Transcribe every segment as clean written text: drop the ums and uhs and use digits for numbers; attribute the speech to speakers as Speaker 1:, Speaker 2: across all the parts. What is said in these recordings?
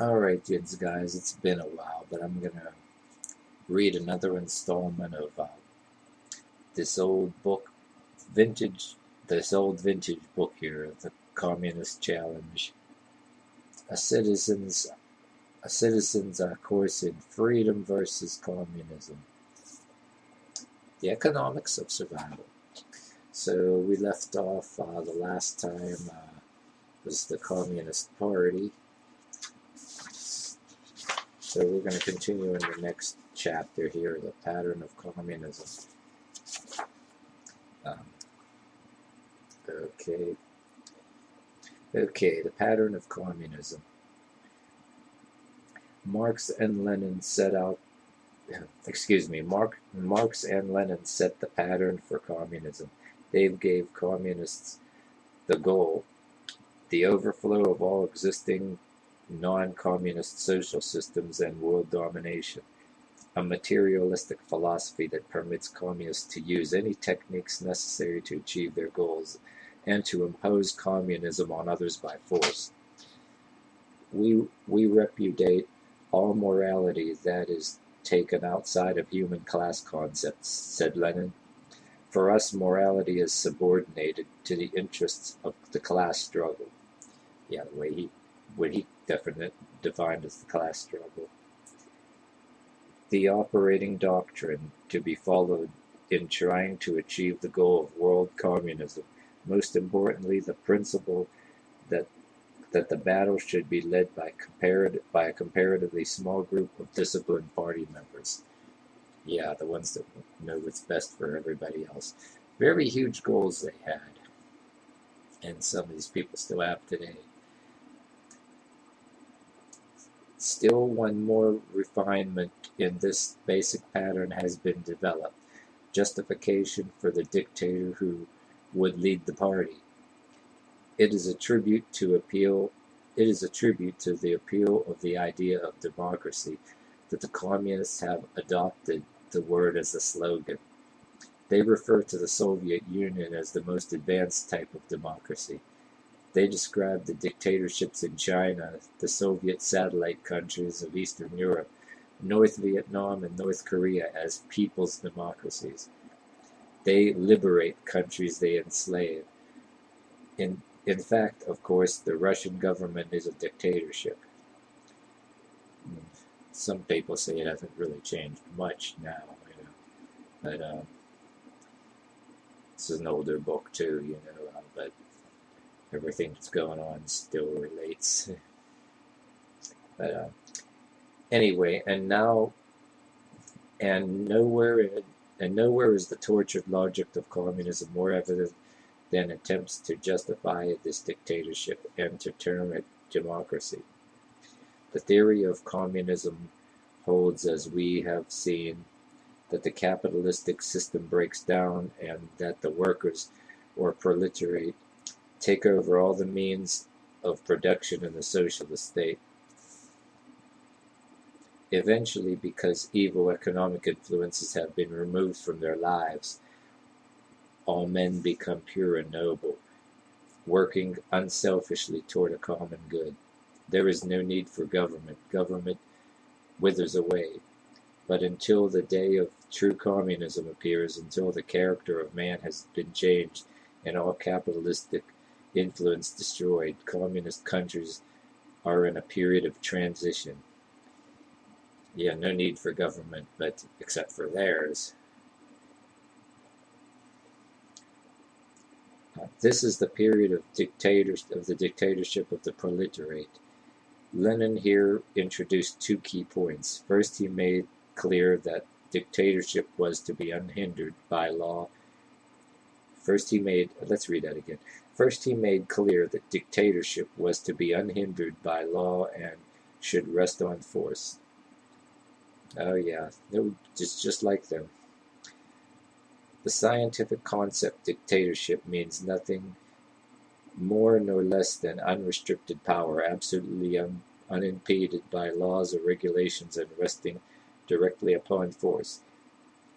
Speaker 1: Alright, guys, it's been a while, but I'm gonna read another installment of this old book, vintage, this old vintage book here, The Communist Challenge, a citizen's, a course in freedom versus communism, the economics of survival. So we left off the last time was the Communist Party. So we're going to continue in the next chapter here, the pattern of communism. Okay, the pattern of communism. Marx and Lenin set the pattern for communism. They gave communists the goal, the overflow of all existing non-communist social systems and world domination, a materialistic philosophy that permits communists to use any techniques necessary to achieve their goals and to impose communism on others by force. We repudiate all morality that is taken outside of human class concepts, said Lenin. For us, morality is subordinated to the interests of the class struggle. Yeah, the way he defined as the class struggle. The operating doctrine to be followed in trying to achieve the goal of world communism. Most importantly, the principle that the battle should be led by a comparatively small group of disciplined party members. Yeah, the ones that know what's best for everybody else. Very huge goals they had, and some of these people still have today. Still, one more refinement in this basic pattern has been developed: justification for the dictator who would lead the party. It is a tribute to the appeal of the idea of democracy that the communists have adopted the word as a slogan. They refer to the Soviet Union as the most advanced type of democracy. They describe the dictatorships in China, the Soviet satellite countries of Eastern Europe, North Vietnam, and North Korea as people's democracies. They liberate countries they enslave. In fact, of course, the Russian government is a dictatorship. Some people say it hasn't really changed much now, but this is an older book too, but everything that's going on still relates. But anyway, nowhere is the tortured logic of communism more evident than attempts to justify this dictatorship and to term it democracy. The theory of communism holds, as we have seen, that the capitalistic system breaks down and that the workers, or proletariat, take over all the means of production in the socialist state. Eventually, because evil economic influences have been removed from their lives, all men become pure and noble, working unselfishly toward a common good. There is no need for government. Government withers away. But until the day of true communism appears, until the character of man has been changed and all capitalistic influence destroyed, communist countries are in a period of transition. Yeah, no need for government, but except for theirs. This is the period of the dictatorship of the proletariat. Lenin here introduced two key points. First, he made clear that dictatorship was to be unhindered by law. First, he made clear that dictatorship was to be unhindered by law and should rest on force. Oh yeah, just like them. The scientific concept dictatorship means nothing more nor less than unrestricted power, absolutely unimpeded by laws or regulations and resting directly upon force.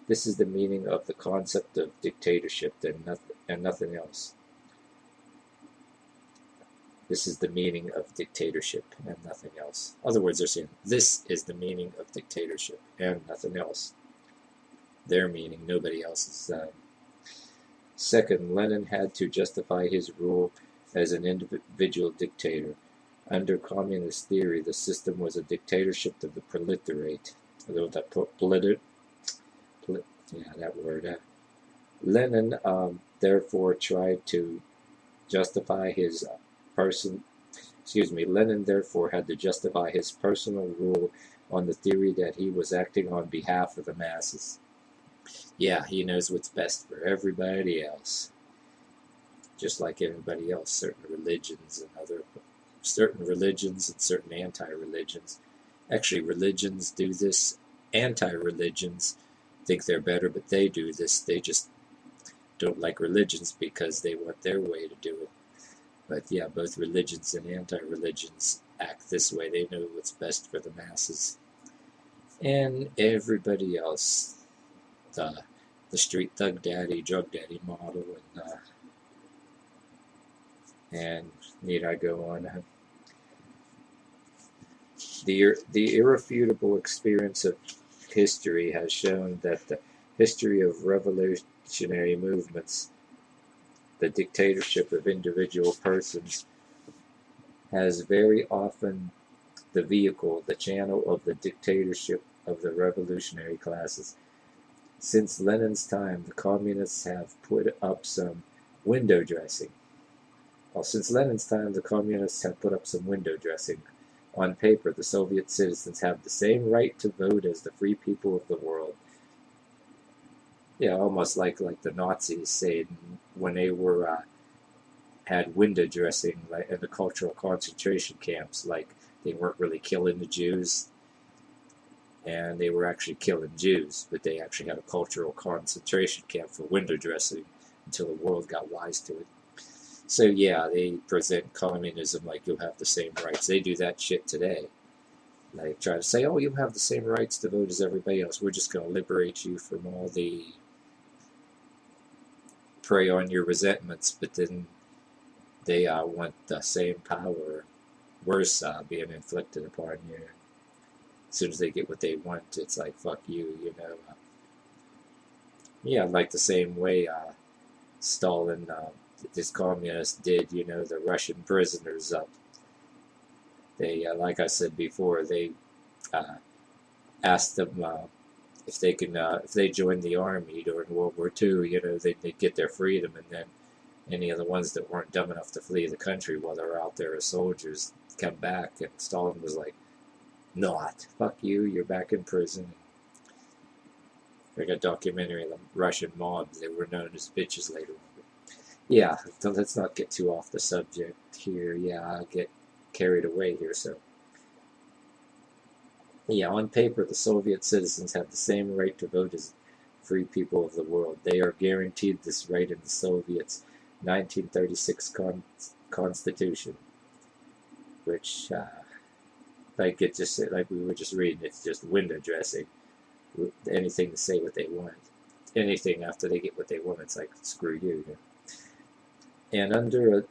Speaker 1: This is the meaning of the concept of dictatorship and nothing else. This is the meaning of dictatorship and nothing else. In other words, they're saying this is the meaning of dictatorship and nothing else. Their meaning, nobody else's. Second, Lenin had to justify his rule as an individual dictator. Under communist theory, the system was a dictatorship of the proletariat. Lenin therefore tried to justify his Lenin therefore had to justify his personal rule on the theory that he was acting on behalf of the masses. Yeah, he knows what's best for everybody else. Just like everybody else, certain religions and certain anti-religions. Actually, religions do this. Anti-religions think they're better, but they do this. They just don't like religions because they want their way to do it. But yeah, both religions and anti-religions act this way. They know what's best for the masses. And everybody else, the street thug daddy, drug daddy model, and need I go on? The irrefutable experience of history has shown that the history of revolutionary movements, the dictatorship of individual persons, has very often the vehicle, the channel of the dictatorship of the revolutionary classes. Since Lenin's time, the communists have put up some window dressing. On paper, the Soviet citizens have the same right to vote as the free people of the world. Yeah, almost like the Nazis said when they were had window dressing like in the cultural concentration camps, like they weren't really killing the Jews, and they were actually killing Jews, but they actually had a cultural concentration camp for window dressing until the world got wise to it. So yeah, they present communism like you'll have the same rights. They do that shit today. Like try to say, oh, you have the same rights to vote as everybody else. We're just going to liberate you from all the prey on your resentments. But then they want the same power, worse, being inflicted upon you. As soon as they get what they want, it's like, fuck you, you know. Yeah, like the same way Stalin, this communist did, you know, the Russian prisoners up. They, like I said before, they asked them if they can, if they joined the army during World War II, you know, they'd get their freedom, and then any of the ones that weren't dumb enough to flee the country while they were out there as soldiers come back, and Stalin was like, not, fuck you, you're back in prison. Like a documentary of the Russian mobs, they were known as bitches later on. Yeah, so let's not get too off the subject here. Yeah, I'll get carried away here. So, yeah, on paper, the Soviet citizens have the same right to vote as free people of the world. They are guaranteed this right in the Soviets' 1936 Constitution, which, like it just like we were just reading, it's just window dressing. Anything to say what they want. Anything after they get what they want, it's like screw you. And under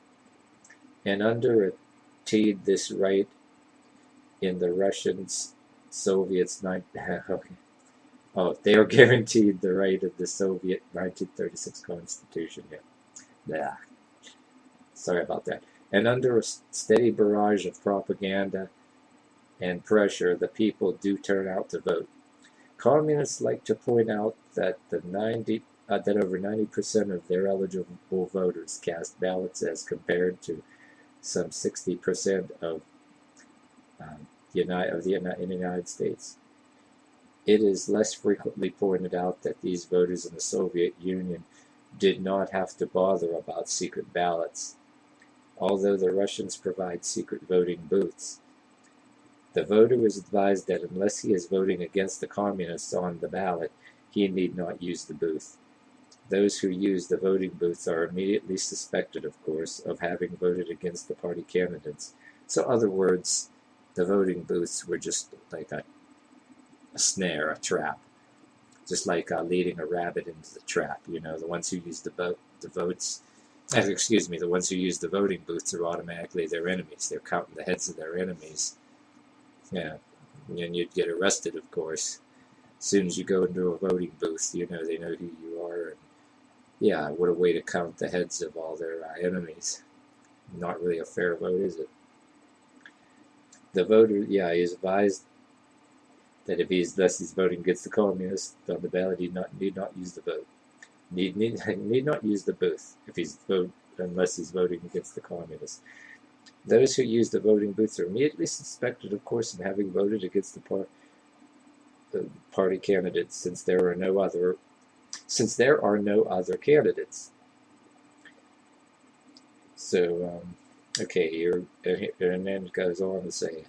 Speaker 1: this right in the Russians, Soviets they are guaranteed the right of the Soviet 1936 Constitution. Yeah. Sorry about that. And under a steady barrage of propaganda and pressure, the people do turn out to vote. Communists like to point out that that over 90% of their eligible voters cast ballots as compared to some 60% of in the United States. It is less frequently pointed out that these voters in the Soviet Union did not have to bother about secret ballots, although the Russians provide secret voting booths. The voter is advised that unless he is voting against the communists on the ballot, he need not use the booth. Those who use the voting booths are immediately suspected, of course, of having voted against the party candidates. So, in other words, the voting booths were just like a snare, a trap. Just like leading a rabbit into the trap. You know, the ones who use the votes, excuse me, the ones who use the voting booths are automatically their enemies. They're counting the heads of their enemies. Yeah, and you'd get arrested, of course. As soon as you go into a voting booth, they know who you are. And yeah, what a way to count the heads of all their enemies. Not really a fair vote, is it? The voter, yeah, he is advised that if thus he's voting against the communist on the ballot, he need not use the vote. Need not use the booth if unless he's voting against the communists. Those who use the voting booths are immediately suspected, of course, of having voted against the party candidates, since there are no other candidates. So, okay, here, and then it goes on to say,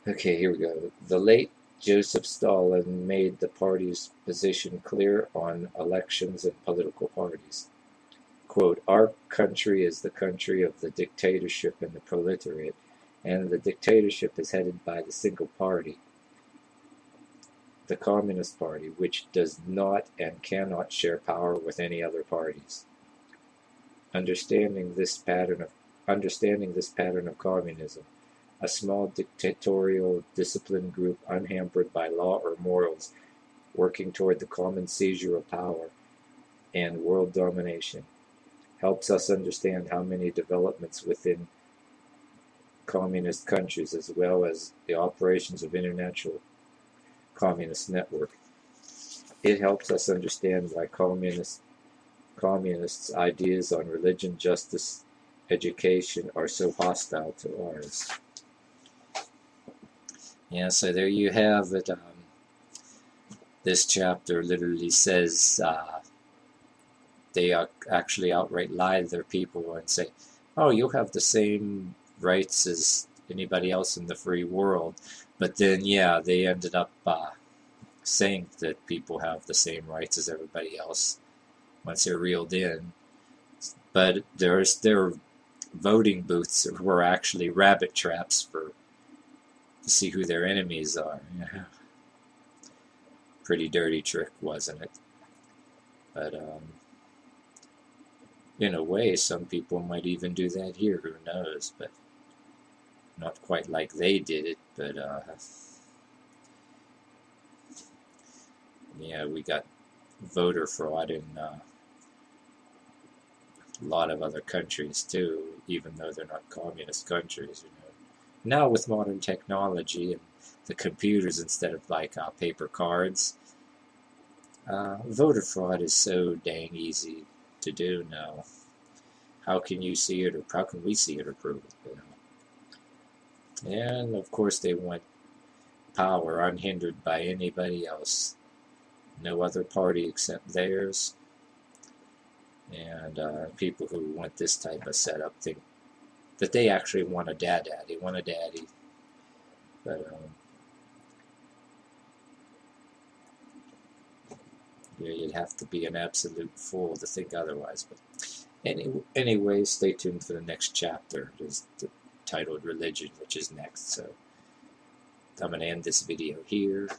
Speaker 1: okay, here we go. The late Joseph Stalin made the party's position clear on elections and political parties. Quote, our country is the country of the dictatorship and the proletariat, and the dictatorship is headed by the single party, the Communist Party, which does not and cannot share power with any other parties. Understanding this pattern of communism, a small dictatorial disciplined group unhampered by law or morals, working toward the common seizure of power and world domination, helps us understand how many developments within communist countries, as well as the operations of international communist network. It helps us understand why communists' ideas on religion, justice, education are so hostile to ours. Yeah, so there you have it. This chapter literally says they actually outright lie to their people and say, oh, you'll have the same rights as anybody else in the free world. But then, yeah, they ended up saying that people have the same rights as everybody else once they're reeled in. But their voting booths were actually rabbit traps to see who their enemies are. Yeah. Pretty dirty trick, wasn't it? But in a way, some people might even do that here. Who knows? But not quite like they did it. But yeah, we got voter fraud in a lot of other countries too, even though they're not communist countries. Now with modern technology and the computers instead of like paper cards, voter fraud is so dang easy to do now. How can you see it, or how can we see it or prove it? And of course they want power unhindered by anybody else. No other party except theirs. And people who want this type of setup think that they actually want a daddy. But you'd have to be an absolute fool to think otherwise. But anyway, stay tuned for the next chapter. It is titled Religion, which is next. So I'm going to end this video here.